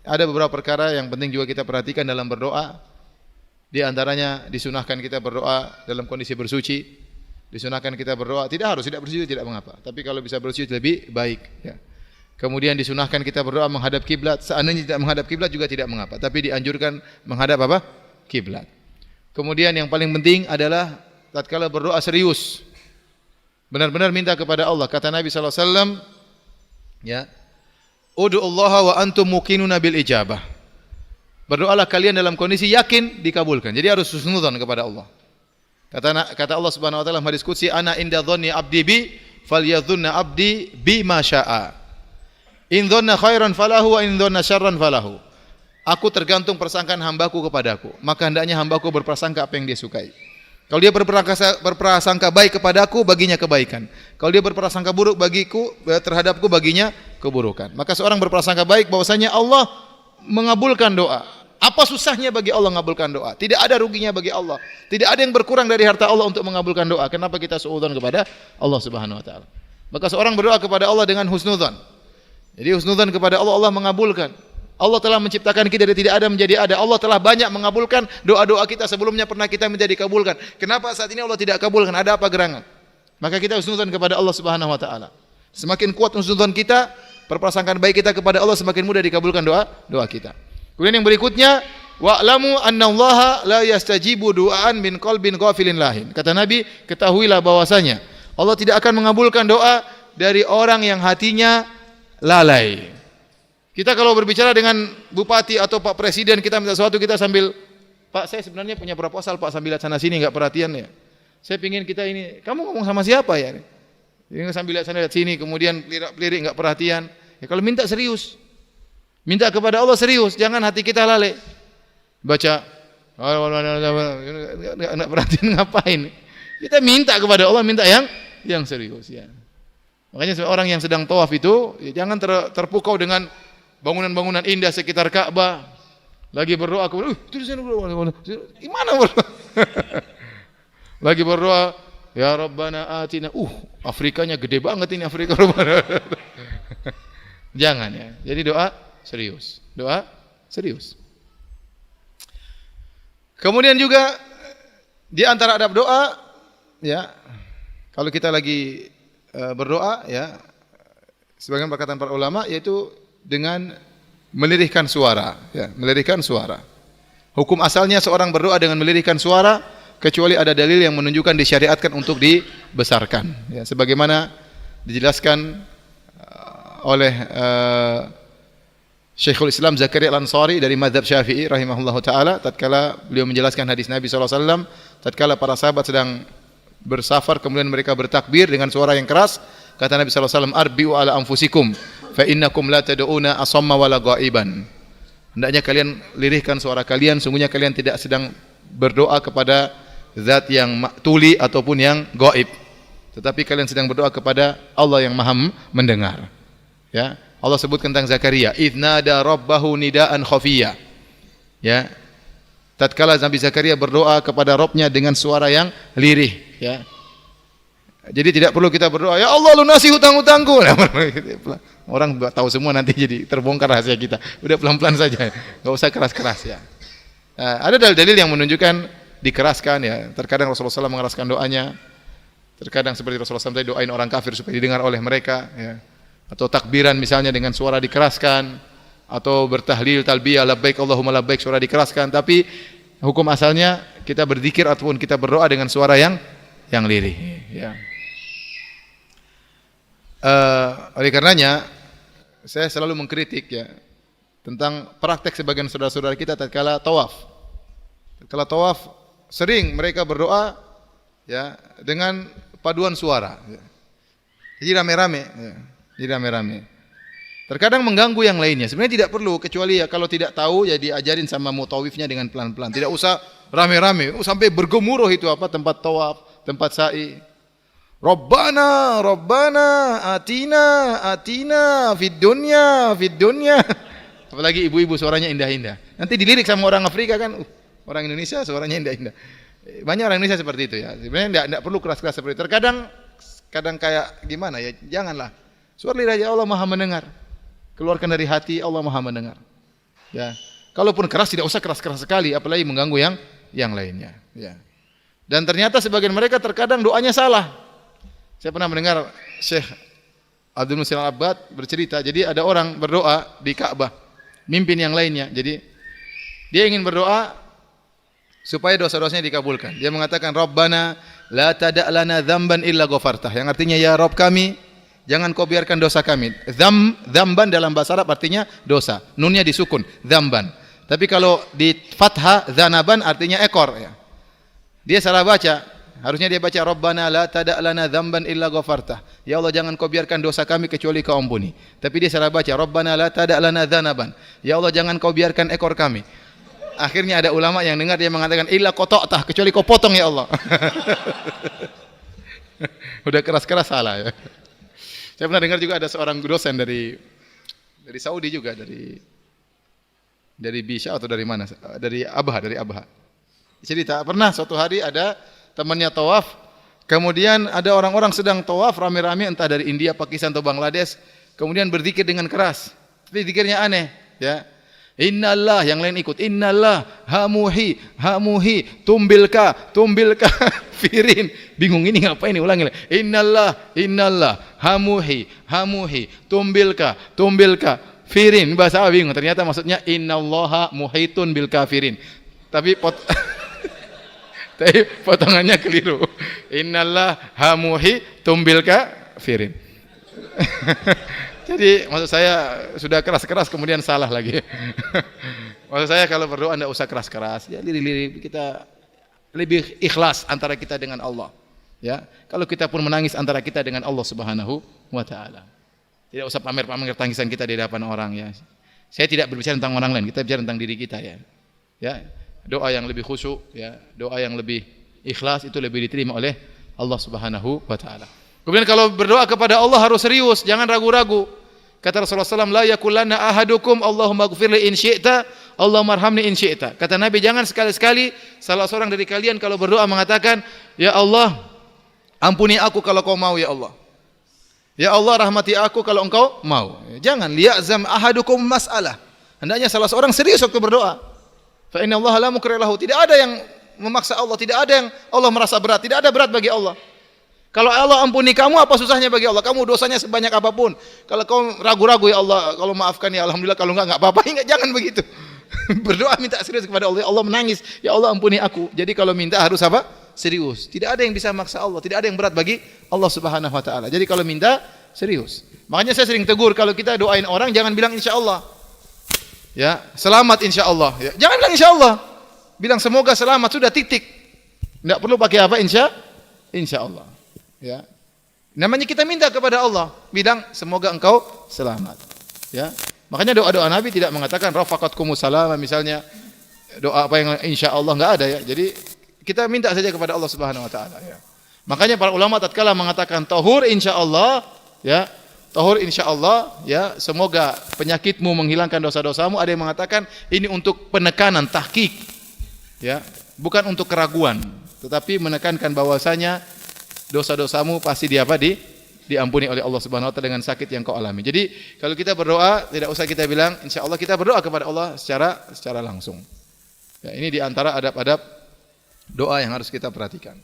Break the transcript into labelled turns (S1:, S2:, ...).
S1: ada beberapa perkara yang penting juga kita perhatikan dalam berdoa. Di antaranya disunahkan kita berdoa dalam kondisi bersuci. Disunahkan kita berdoa, tidak harus tidak bersuci tidak mengapa. Tapi kalau bisa bersuci lebih baik. Ya. Kemudian disunahkan kita berdoa menghadap kiblat. Seandainya tidak menghadap kiblat juga tidak mengapa. Tapi dianjurkan menghadap apa? Kiblat. Kemudian yang paling penting adalah tatkala berdoa serius. Benar-benar minta kepada Allah. Kata Nabi sallallahu alaihi wasallam, ya. Ud'ullaha wa antum muqinuna bil ijabah. Berdoalah kalian dalam kondisi yakin dikabulkan. Jadi harus husnudzon kepada Allah. Kata Allah Subhanahu wa taala dalam hadis qudsi, ana inda dhanni abdi bi falyadhunna abdi bima syaa. In dhanna khairan falahu wa in dhanna syarran falahu. Aku tergantung persangkaan hambaku kepadaku, maka hendaknya hambaku berprasangka apa yang dia sukai. Kalau dia berprasangka baik kepadaku, baginya kebaikan. Kalau dia berprasangka buruk bagiku, terhadapku, baginya keburukan. Maka seorang berprasangka baik bahwasanya Allah mengabulkan doa. Apa susahnya bagi Allah mengabulkan doa? Tidak ada ruginya bagi Allah. Tidak ada yang berkurang dari harta Allah untuk mengabulkan doa. Kenapa kita suudzon kepada Allah Subhanahu wa taala? Maka seorang berdoa kepada Allah dengan husnudzon. Jadi husnudzon kepada Allah, Allah mengabulkan. Allah telah menciptakan kita dari tidak ada menjadi ada. Allah telah banyak mengabulkan doa-doa kita sebelumnya pernah kita minta dikabulkan. Kenapa saat ini Allah tidak kabulkan? Ada apa gerangan? Maka kita husnudzon kepada Allah Subhanahu wa taala. Semakin kuat husnudzon kita, perprasangkaan baik kita kepada Allah, semakin mudah dikabulkan doa kita. Kemudian yang berikutnya, wa'lamu annallaha la yastajibu du'aan min qalbin ghafilin lahin. Kata Nabi, ketahuilah bahwasanya Allah tidak akan mengabulkan doa dari orang yang hatinya lalai. Kita kalau berbicara dengan bupati atau Pak Presiden, kita minta sesuatu, kita sambil, Pak, saya sebenarnya punya proposal, Pak, sambil lihat sana sini, enggak perhatian ya. Saya pingin kita ini, kamu ngomong sama siapa ya? Ini sambil lihat sana lihat sini, kemudian lirik enggak perhatian. Ya kalau minta serius. Minta kepada Allah serius, jangan hati kita lalai. Baca enggak perhatian ngapain? Kita minta kepada Allah, minta yang serius ya. Makanya orang yang sedang tawaf itu ya, jangan terpukau dengan bangunan-bangunan indah sekitar Ka'bah. Lagi berdoa kepada gimana berdoa? Lagi berdoa, ya Rabbana atina. Afrikanya gede banget ini Afrika. Jangan ya. Jadi doa serius. Doa serius. Kemudian juga di antara adab doa ya, kalau kita lagi berdoa ya, sebagian perkataan para ulama yaitu dengan melirihkan suara ya, melirihkan suara. Hukum asalnya seorang berdoa dengan melirihkan suara kecuali ada dalil yang menunjukkan disyariatkan untuk dibesarkan ya, sebagaimana dijelaskan oleh Syekhul Islam Zakaria Al-Ansari dari mazhab Syafi'i rahimahullahu taala tatkala beliau menjelaskan hadis Nabi sallallahu alaihi wasallam tatkala para sahabat sedang bersafar kemudian mereka bertakbir dengan suara yang keras, kata Nabi sallallahu alaihi wasallam, arbi'u ala anfusikum fa innakum la tad'una asamma wala ghaiban. Hendaknya kalian lirihkan suara kalian, sungguhnya kalian tidak sedang berdoa kepada zat yang tuli ataupun yang gaib, tetapi kalian sedang berdoa kepada Allah yang Maha mendengar. Ya, Allah sebut tentang Zakaria, idnada rabbahu nidaan khafiyya. Ya. Tatkala Nabi Zakaria berdoa kepada Rabbnya dengan suara yang lirih, ya. Jadi tidak perlu kita berdoa, ya Allah lunasi hutang-hutangku. Orang tahu semua nanti jadi terbongkar rahasia kita. Udah pelan-pelan saja, enggak usah keras-keras ya. Ada dalil-dalil yang menunjukkan dikeraskan ya. Terkadang Rasulullah SAW mengeraskan doanya. Terkadang seperti Rasulullah SAW tadi doain orang kafir supaya didengar oleh mereka ya. Atau takbiran misalnya dengan suara dikeraskan, atau bertahlil talbiyah labbaik Allahumma labbaik suara dikeraskan. Tapi hukum asalnya kita berzikir ataupun kita berdoa dengan suara yang lirih ya. Oleh karenanya saya selalu mengkritik ya tentang praktek sebagian saudara-saudara kita tatkala tawaf. Tatkala tawaf sering mereka berdoa ya dengan paduan suara ya. Jadi rame-rame ya. Jadi rame-rame. Terkadang mengganggu yang lainnya. Sebenarnya tidak perlu, kecuali ya kalau tidak tahu ya diajarin sama mutawifnya dengan pelan-pelan. Tidak usah rame-rame, sampai bergemuruh itu apa tempat tawaf, tempat sa'i. Rabbana, Rabbana, atina, fid dunya. Apalagi ibu-ibu suaranya indah-indah. Nanti dilirik sama orang Afrika kan, orang Indonesia suaranya indah-indah. Banyak orang Indonesia seperti itu ya. Sebenarnya tidak perlu keras-keras seperti itu. Terkadang kayak gimana ya, janganlah. Suara lidah Allah Maha mendengar. Keluarkan dari hati, Allah Maha mendengar. Ya. Kalaupun keras tidak usah keras-keras sekali, apalagi mengganggu yang lainnya. Ya. Dan ternyata sebagian mereka terkadang doanya salah. Saya pernah mendengar Syekh Abdul Muhsin Al-Abbad bercerita, jadi ada orang berdoa di Ka'bah, mimpin yang lainnya. Jadi dia ingin berdoa supaya dosa-dosanya dikabulkan. Dia mengatakan, Rabbana la tada' lana dzamban illa ghafartah. Yang artinya, ya Rabb kami, jangan kau biarkan dosa kami. Dzamban dalam bahasa Arab artinya dosa. Nunnya disukun, dzamban. Tapi kalau di fathah, dzanaban artinya ekor. Ya. Dia salah baca. Harusnya dia baca, Rabbana la tada' lana dzamban illa ghafartah. Ya Allah, jangan kau biarkan dosa kami kecuali kau ampuni. Tapi dia salah baca, Rabbana la tada' lana dzanaban. Ya Allah, jangan kau biarkan ekor kami. Akhirnya ada ulama yang dengar dia mengatakan, illa qata'tah, kecuali kau potong ya Allah. Udah keras-keras salah ya. Saya pernah dengar juga ada seorang dosen dari Saudi juga, dari Bisha atau dari mana? Dari Abha. Cerita pernah suatu hari ada temannya tawaf, kemudian ada orang-orang sedang tawaf rame-rame entah dari India, Pakistan atau Bangladesh, kemudian berzikir dengan keras. Tapi zikirnya aneh, ya. Innallah, yang lain ikut. Innallah hamuhi tumbilka firin. Bingung ini ngapain ini, ulangi. Innallah hamuhi tumbilka firin. Bahasa apa bingung. Ternyata maksudnya innallaha muhitun bil kafirin. Tapi potongannya keliru. Innallah hamuhi tumbilka firin. Jadi maksud saya sudah keras-keras kemudian salah lagi. Maksud saya kalau berdoa tidak usah keras-keras. Ya lirih-lirih, kita lebih ikhlas antara kita dengan Allah. Ya, kalau kita pun menangis antara kita dengan Allah Subhanahu wa taala. Tidak usah pamer-pamer tangisan kita di hadapan orang ya. Saya tidak berbicara tentang orang lain, kita bicara tentang diri kita ya. Ya, doa yang lebih khusyuk ya, doa yang lebih ikhlas itu lebih diterima oleh Allah Subhanahu wa taala. Kemudian kalau berdoa kepada Allah harus serius, jangan ragu-ragu. Kata Rasulullah SAW, la yakulanna ahadukum Allahumma gfirli in syi'ta, Allahumma arhamni in syi'ta. Kata Nabi, jangan sekali-sekali salah seorang dari kalian kalau berdoa mengatakan, ya Allah, ampuni aku kalau kau mau ya Allah. Ya Allah, rahmati aku kalau engkau mau. Jangan liya'zam ahadukum mas'alah. Hendaknya salah seorang serius waktu berdoa. Fa inna Allah la mukriha lahu. Tidak ada yang memaksa Allah, tidak ada yang Allah merasa berat, tidak ada berat bagi Allah. Kalau Allah ampuni kamu, apa susahnya bagi Allah? Kamu dosanya sebanyak apapun. Kalau kau ragu-ragu ya Allah, kalau maafkan ya Alhamdulillah, kalau enggak apa-apa. Jangan begitu. Berdoa minta serius kepada Allah. Allah menangis, ya Allah ampuni aku. Jadi kalau minta harus apa? Serius. Tidak ada yang bisa maksa Allah, tidak ada yang berat bagi Allah Subhanahu wa taala. Jadi kalau minta serius. Makanya saya sering tegur kalau kita doain orang jangan bilang insyaallah. Ya, selamat insyaallah. Ya, jangan bilang insyaallah. Bilang semoga selamat, sudah titik. Tidak perlu pakai apa insyaallah. Ya. Namanya kita minta kepada Allah, bilang semoga engkau selamat. Ya. Makanya doa-doa Nabi tidak mengatakan rafaqatkumus salama misalnya. Doa apa yang insyaallah enggak ada ya. Jadi kita minta saja kepada Allah Subhanahu wa taala ya. Makanya para ulama tatkala mengatakan tahur insyaallah ya, tahur insyaallah ya, semoga penyakitmu menghilangkan dosa-dosamu, ada yang mengatakan ini untuk penekanan tahqiq ya, bukan untuk keraguan, tetapi menekankan bahwasanya dosa-dosamu pasti diampuni oleh Allah Subhanahu wa taala dengan sakit yang kau alami. Jadi kalau kita berdoa tidak usah kita bilang insyaallah, kita berdoa kepada Allah secara langsung. Ya, ini di antara adab-adab doa yang harus kita perhatikan.